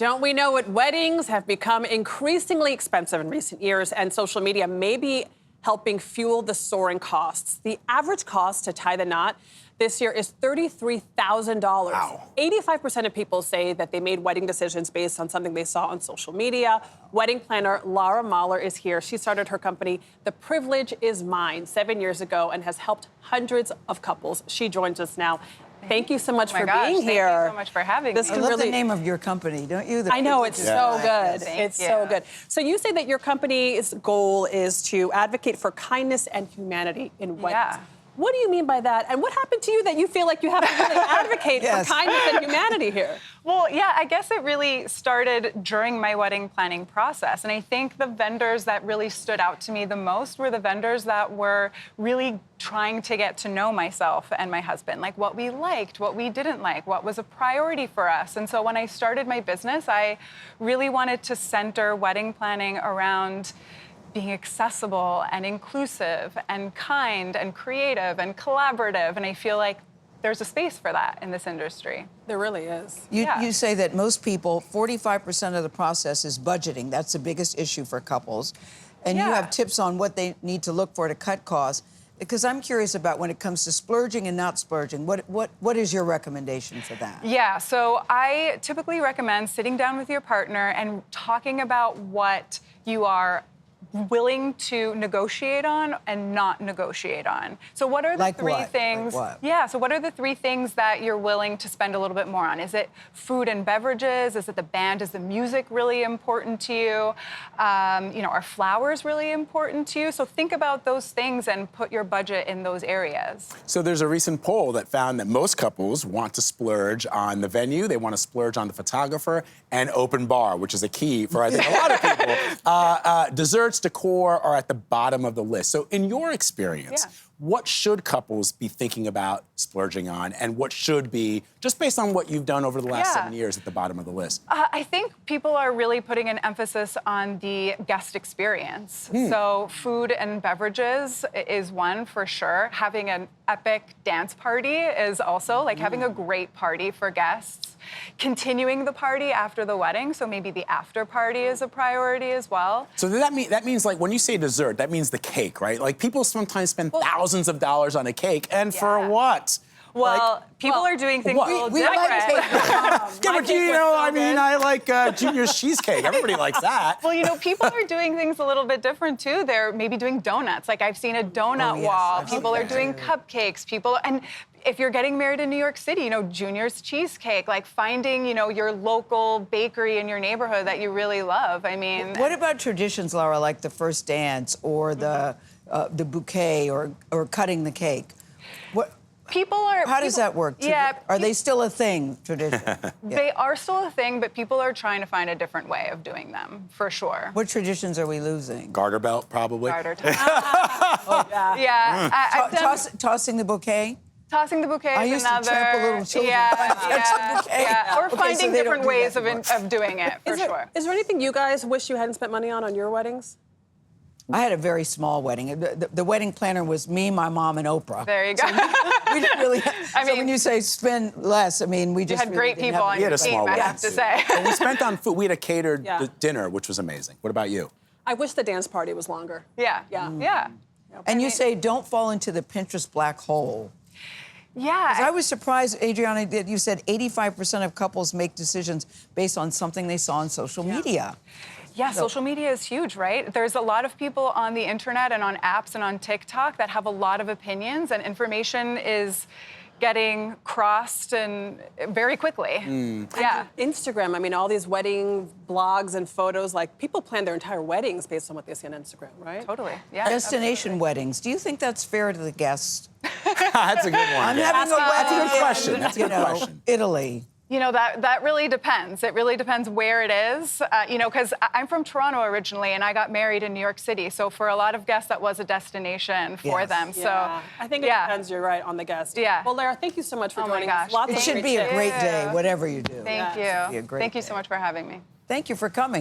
Don't we know it? Weddings have become increasingly expensive in recent years, and social media may be helping fuel the soaring costs. The average cost to tie the knot this year is $33,000. Wow. 85% of people say that they made wedding decisions based on something they saw on social media. Wedding planner Lara Mahler is here. She started her company, The Privilege Is Mine, 7 years ago and has helped hundreds of couples. She joins us now. Thank you so much for being here. Thank you so much for having me. I love the name of your company, don't you? I know, it's so good. Thank you. So good. So you say that your company's goal is to advocate for kindness and humanity in weddings. Yeah. What do you mean by that? And what happened to you that you feel like you have to really advocate for kindness and humanity here? Well, yeah, I guess it really started during my wedding planning process. And I think the vendors that really stood out to me the most were the vendors that were really trying to get to know myself and my husband, like what we liked, what we didn't like, what was a priority for us. And so when I started my business, I really wanted to center wedding planning around being accessible and inclusive and kind and creative and collaborative. And I feel like there's a space for that in this industry. There really is. You say that most people, 45% of the process is budgeting. That's the biggest issue for couples. And you have tips on what they need to look for to cut costs. Because I'm curious about when it comes to splurging and not splurging, what is your recommendation for that? Yeah, so I typically recommend sitting down with your partner and talking about what you are willing to negotiate on and not negotiate on. So what are the three things? Like what? Yeah, so what are the three things that you're willing to spend a little bit more on? Is it food and beverages? Is it the band? Is the music really important to you? Are flowers really important to you? So think about those things and put your budget in those areas. So there's a recent poll that found that most couples want to splurge on the venue, they want to splurge on the photographer, and open bar, which is a key for, I think, a lot of people. Desserts, decor are at the bottom of the list. So in your experience, what should couples be thinking about splurging on, and what should be, just based on what you've done over the last 7 years, at the bottom of the list? I think people are really putting an emphasis on the guest experience. So food and beverages is one for sure. Having an epic dance party is also, like having a great party for guests. Continuing the party after the wedding, so maybe the after party is a priority as well. So that means like when you say dessert, that means the cake, right? Like people sometimes spend thousands of dollars on a cake, and for what? Well, people are doing things a little different. I like Junior's cheesecake. Everybody likes that. Well, people are doing things a little bit different too. They're maybe doing donuts. Like I've seen a donut wall. People are doing cupcakes. And if you're getting married in New York City, Junior's cheesecake, like finding, your local bakery in your neighborhood that you really love. I mean, what about traditions, Lara, like the first dance or the bouquet or cutting the cake? How does that work? Are they still a thing, tradition? They are still a thing, but people are trying to find a different way of doing them, for sure. What traditions are we losing? Garter belt, probably. Garter time. Tossing the bouquet? Tossing the bouquet I is used another. to trample little children. Or finding different ways of doing it, for sure. Is there anything you guys wish you hadn't spent money on your weddings? I had a very small wedding. The wedding planner was me, my mom, and Oprah. There you go. We didn't really. So when you say spend less, we just had great people on your team, I have to say. And we spent on food. We had a catered dinner, which was amazing. What about you? I wish the dance party was longer. Yeah. And you say don't fall into the Pinterest black hole. Yeah. I was surprised, Adriana, that you said 85% of couples make decisions based on something they saw on social media. Yeah, social media is huge, right? There's a lot of people on the internet and on apps and on TikTok that have a lot of opinions, and information getting crossed and very quickly. Yeah. Instagram, all these wedding blogs and photos, like people plan their entire weddings based on what they see on Instagram, right? Totally, yeah. Destination weddings. Do you think that's fair to the guests? That's a good one. I'm having a wedding. That's a good question. That's a good question. Italy. That really depends. It really depends where it is. Because I'm from Toronto originally, and I got married in New York City. So for a lot of guests, that was a destination for them. So I think it depends. You're right on the guest. Yeah. Well, Lara, thank you so much for joining us. It should be a great day, whatever you do. Thank you. Thank you so much for having me. Thank you for coming.